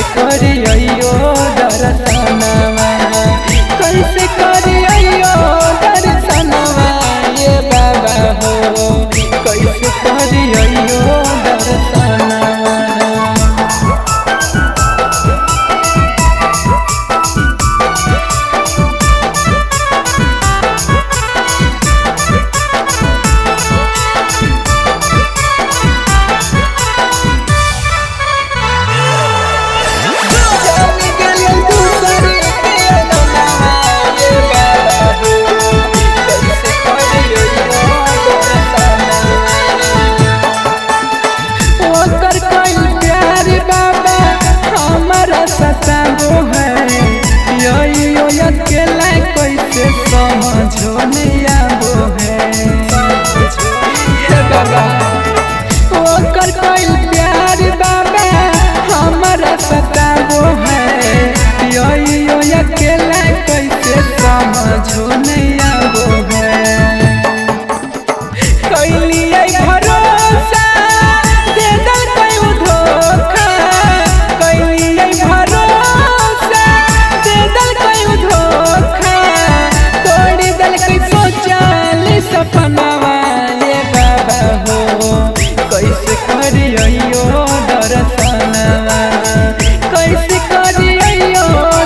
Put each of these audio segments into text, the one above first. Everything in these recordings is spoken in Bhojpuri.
कैसे करियो दर्शनवा, कैसे करियो दर्शनवा ये बाबा हो, कैसे करियो दर्शनवा। अकेला कैसे समझो नहीं आबो है बाबा, ओकर कोई प्यार बाबा हमारा सताबो है, यो अकेला कैसे समझो नहीं आबो है। कैलिए भरोसा दे दल कोई धोखा, कैलिए भरोसा दे दल कोई धोखा, तोड़ दल के सोचल सपनावा ये बाबा हो, कैसे करियो दर्शनवा, कैसे करियो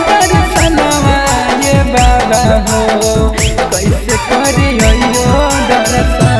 दर्शनवा ये बाबा हो, कैसे करियो दर्शनवा।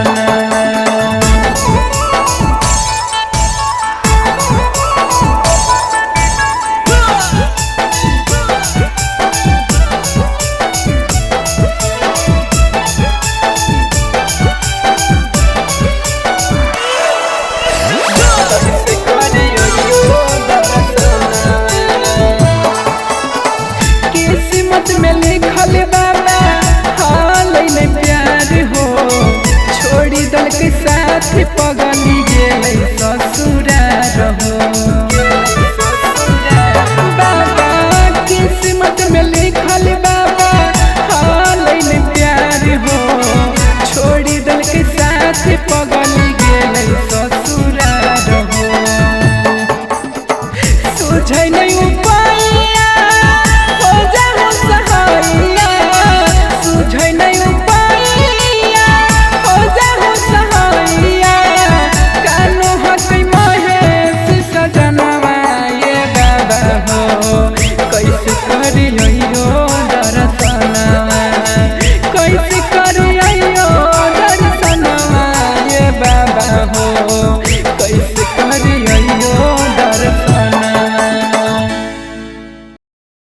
किस्मत में लिखल बाबा हाल में प्यार हो, छोड़ी दल के साथ पगली गेल ससुरार हो बाबा, किस्मत में लिखल बाबा हाल में प्यार हो, छोड़ी दल के साथ पगली गेल ससुरार हो। सुझै नहीं